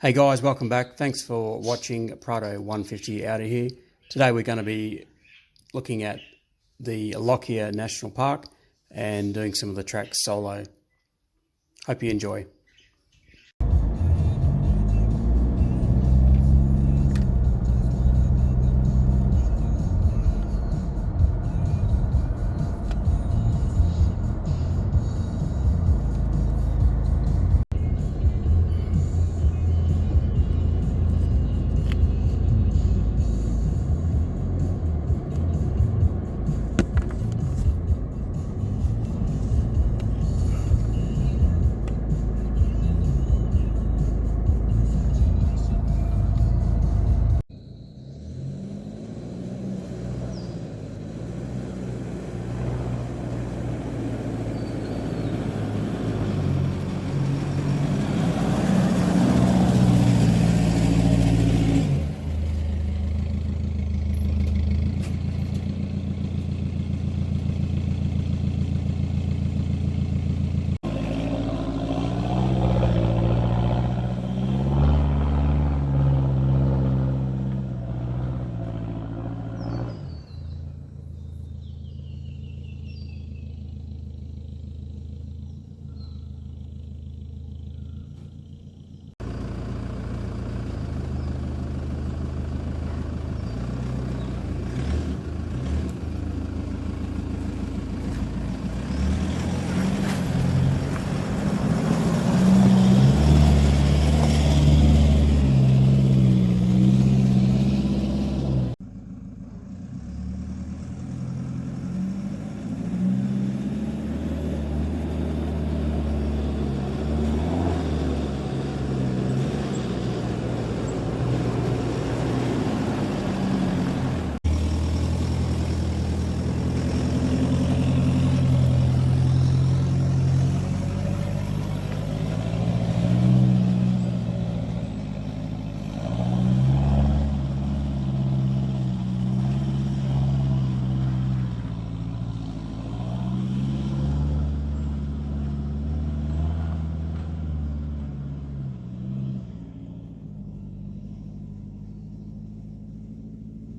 Hey guys, welcome back. Thanks for watching Prado 150 out of here. Today we're going to be looking at the Lockyer National Park and doing some of the tracks solo. Hope you enjoy.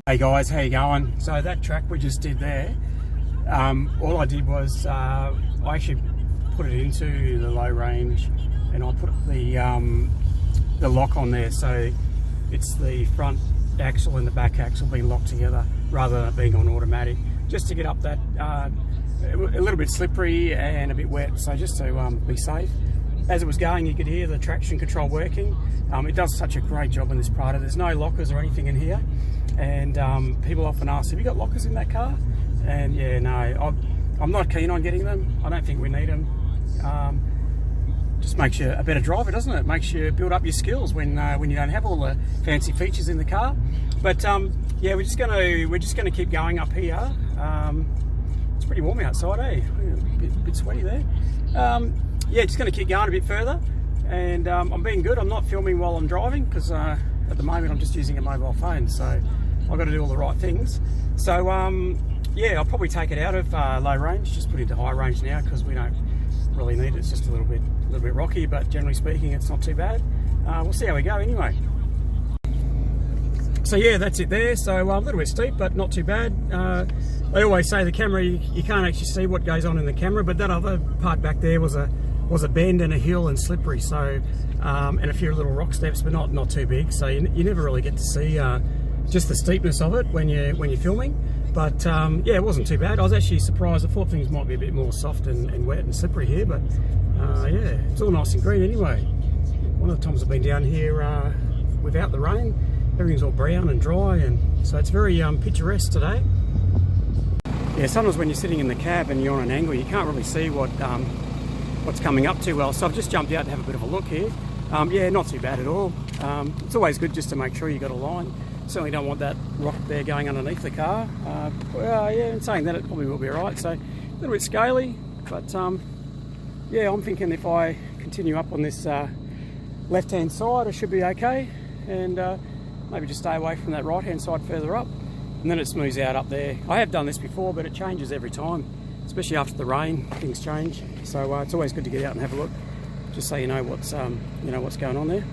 Hey guys, how you going? So that track we just did there, all I did was I actually put it into the low range and I put the lock on there, so it's the front axle and the back axle being locked together rather than it being on automatic, just to get up that a little bit slippery and a bit wet, so just to be safe. As it was going, you could hear the traction control working. It does such a great job in this Prado. There's no lockers or anything in here, and people often ask, have you got lockers in that car? And yeah, no, I'm not keen on getting them. I don't think we need them. Just makes you a better driver, doesn't it? Makes you build up your skills when you don't have all the fancy features in the car. But yeah, we're just gonna keep going up here. It's pretty warm outside, eh? A bit sweaty there. Yeah, just going to keep going a bit further, and I'm being good. I'm not filming while I'm driving because at the moment I'm just using a mobile phone, so I've got to do all the right things. So yeah, I'll probably take it out of low range, just put it into high range now because we don't really need it. It's just a little bit rocky, but generally speaking, it's not too bad. We'll see how we go anyway. So yeah, that's it there. So a little bit steep, but not too bad. They always say the camera, you can't actually see what goes on in the camera, but that other part back there was a bend and a hill and slippery, so and a few little rock steps, but not too big, so you never really get to see just the steepness of it when you're filming. But yeah, it wasn't too bad. I was actually surprised. I thought things might be a bit more soft and wet and slippery here, but yeah, it's all nice and green anyway. One of the times I've been down here without the rain, everything's all brown and dry, and so it's very picturesque today. Yeah, sometimes when you're sitting in the cab and you're on an angle, you can't really see what's coming up too well, so I've just jumped out to have a bit of a look here. Yeah, not too bad at all. It's always good just to make sure you got a line. Certainly don't want that rock there going underneath the car. Well, yeah, in saying that, it probably will be alright. So a little bit scaly, but yeah, I'm thinking if I continue up on this left hand side I should be okay, and maybe just stay away from that right hand side further up, and then it smooths out up there. I have done this before, but it changes every time, especially after the rain, things change. So it's always good to get out and have a look, just so you know what's going on there.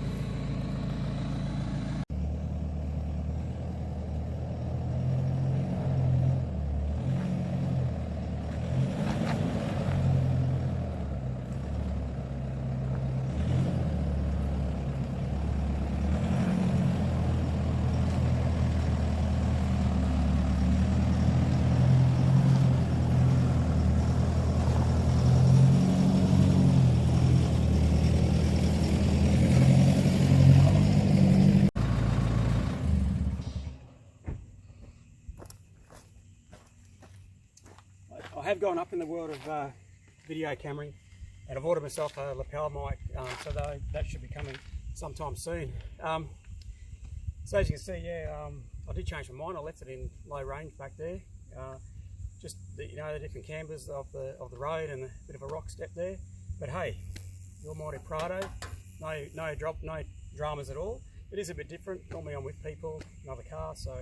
have gone up in the world of video cameraing, and I've ordered myself a lapel mic, so that should be coming sometime soon. So as you can see, yeah, I did change my mind. I left it in low range back there. Just the, the different cambers of the road and a bit of a rock step there. But hey, your mighty Prado, no dramas at all. It is a bit different. Normally I'm with people, another car, so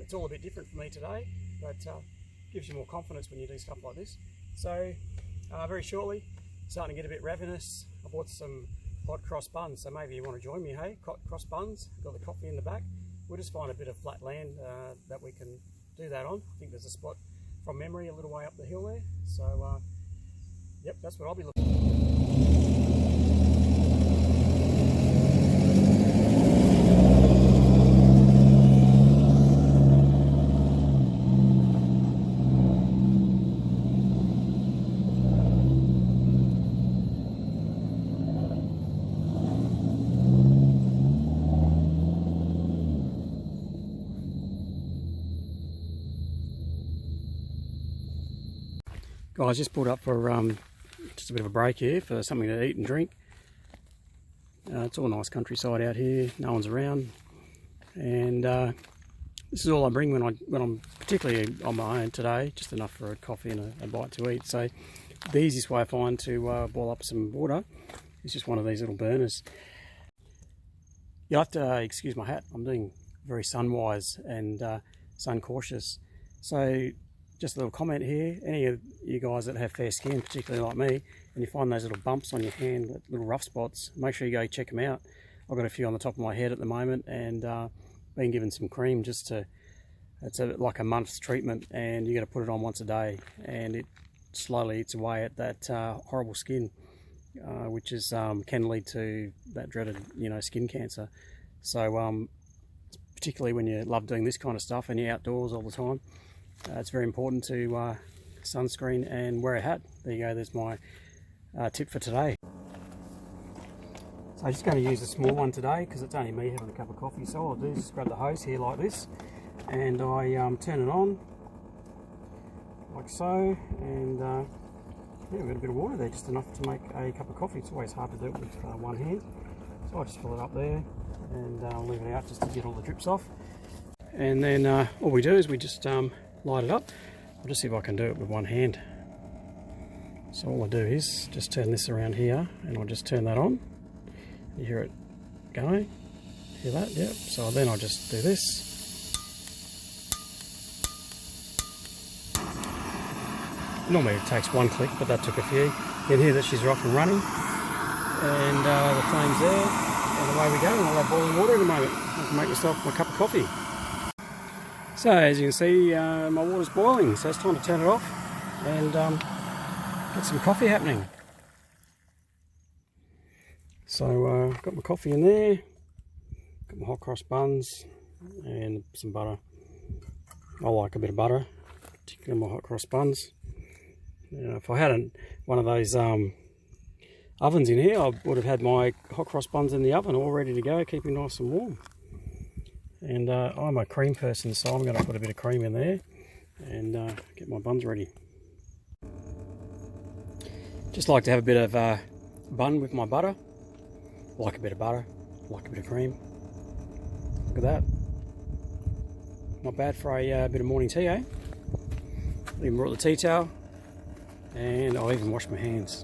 it's all a bit different for me today. But gives you more confidence when you do stuff like this. So very shortly, starting to get a bit ravenous. I bought some hot cross buns, so maybe you want to join me, hey? Cross buns, got the coffee in the back. We'll just find a bit of flat land that we can do that on. I think there's a spot from memory a little way up the hill there. So yep, that's what I'll be looking for. Guys, just pulled up for just a bit of a break here for something to eat and drink. It's all nice countryside out here, no one's around, and this is all I bring when I'm particularly on my own today, just enough for a coffee and a bite to eat. So the easiest way I find to boil up some water is just one of these little burners. You'll have to excuse my hat, I'm doing very sun wise and sun cautious. So just a little comment here, any of you guys that have fair skin, particularly like me, and you find those little bumps on your hand, little rough spots, make sure you go check them out. I've got a few on the top of my head at the moment, and been given some cream just to, it's like a month's treatment, and you got to put it on once a day, and it slowly eats away at that horrible skin, which is can lead to that dreaded skin cancer. So particularly when you love doing this kind of stuff and you're outdoors all the time, it's very important to sunscreen and wear a hat. There you go, there's my tip for today. So I'm just going to use a small one today because it's only me having a cup of coffee. So all I'll do is just grab the hose here like this, and I turn it on like so, and yeah, we've got a bit of water there, just enough to make a cup of coffee. It's always hard to do it with one hand, so I just fill it up there and leave it out just to get all the drips off. And then all we do is we just light it up. I'll just see if I can do it with one hand. So all I do is just turn this around here, and I'll just turn that on. You hear it going? Hear that? Yep. So then I'll just do this. Normally it takes one click, but that took a few. You can hear that she's off and running, and the flame's there, and away we go. And I'll have boiling water in a moment. I can make myself my cup of coffee. So as you can see, my water's boiling, so it's time to turn it off and get some coffee happening. So got my coffee in there, got my hot cross buns and some butter. I like a bit of butter, particularly my hot cross buns. If I hadn't one of those ovens in here, I would have had my hot cross buns in the oven all ready to go, keeping nice and warm. And I'm a cream person, so I'm going to put a bit of cream in there and get my buns ready. Just like to have a bit of bun with my butter. Like a bit of butter, like a bit of cream. Look at that. Not bad for a bit of morning tea, eh? Even brought the tea towel, and I'll even wash my hands.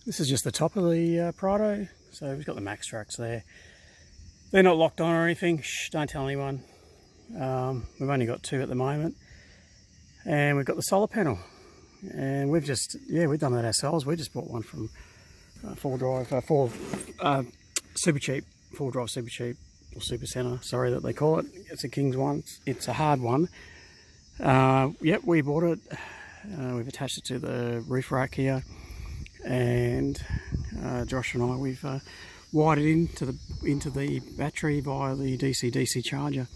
This is just the top of the Prado. So we've got the max tracks there. They're not locked on or anything. Shh, don't tell anyone. We've only got 2 at the moment. And we've got the solar panel. And we've just, we've done that ourselves. We just bought one from Super Cheap, 4Drive Super Cheap, or Super Centre, sorry that they call it. It's a King's one. It's a hard one. Yep, we bought it. We've attached it to the roof rack here. And Josh and I, we've wired it into the battery via the DC charger,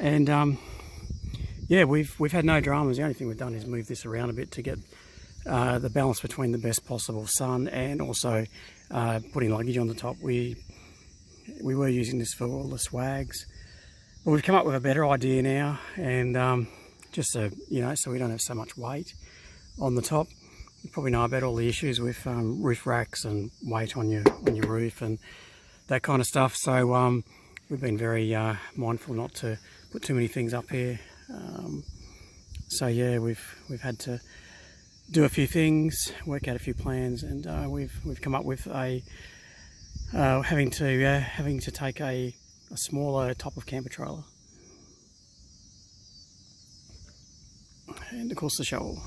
and yeah, we've had no dramas. The only thing we've done is move this around a bit to get the balance between the best possible sun and also putting luggage on the top. We were using this for all the swags, but we've come up with a better idea now, and just so so we don't have so much weight on the top. You probably know about all the issues with roof racks and weight on your roof and that kind of stuff. So we've been very mindful not to put too many things up here. So yeah, we've had to do a few things, work out a few plans, and we've come up with a having to take a smaller top of camper trailer, and of course the shovel.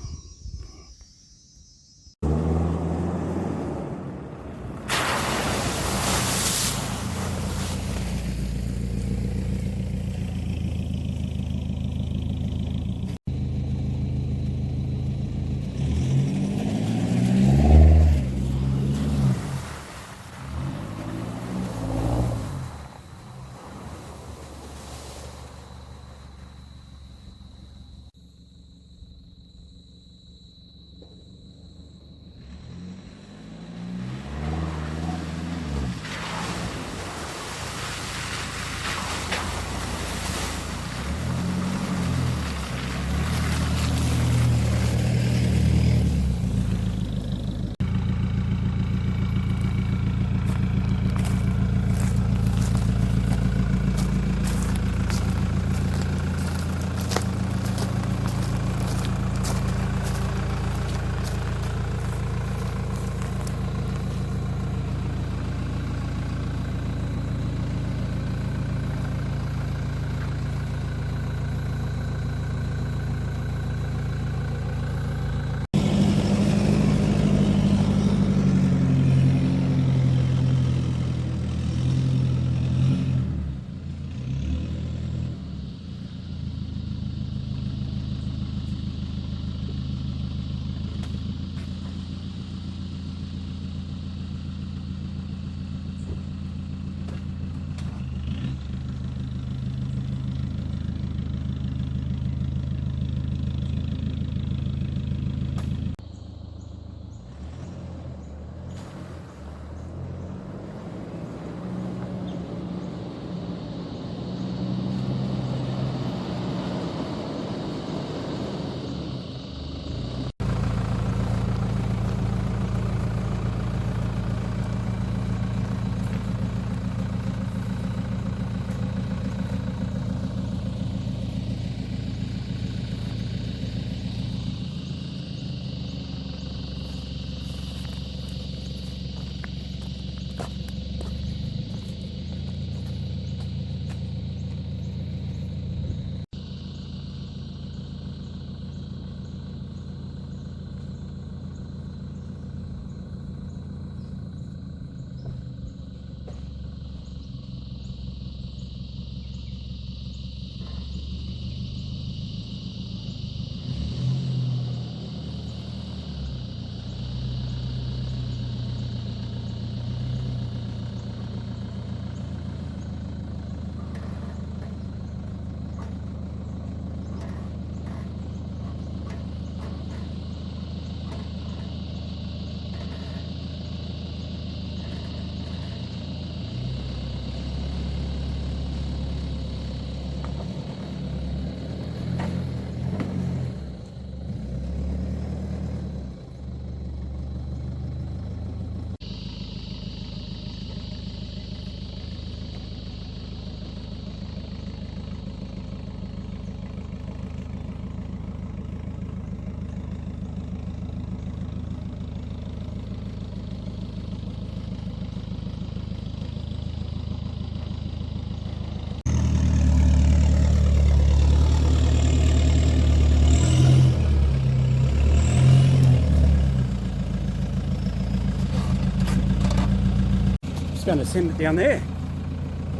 to send it down there.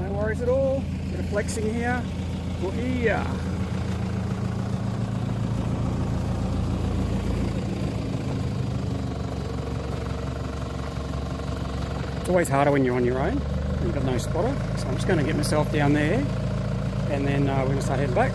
No worries at all. Bit of flexing here. Look here. It's always harder when you're on your own. You've got no spotter. So I'm just going to get myself down there, and then we're going to start heading back.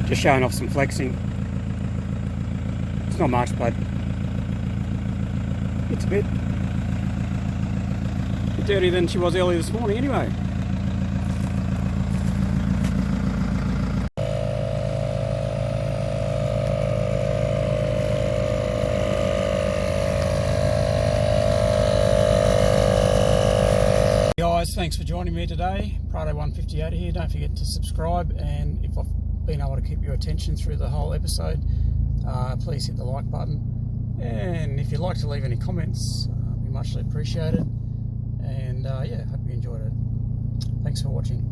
Just showing off some flexing. It's not much, but it's a bit dirtier than she was earlier this morning anyway. Guys, thanks for joining me today. Prado 158 here. Don't forget to subscribe, and if I've been able to keep your attention through the whole episode, please hit the like button, and if you'd like to leave any comments, it'd be muchly appreciated. And yeah, hope you enjoyed it. Thanks for watching.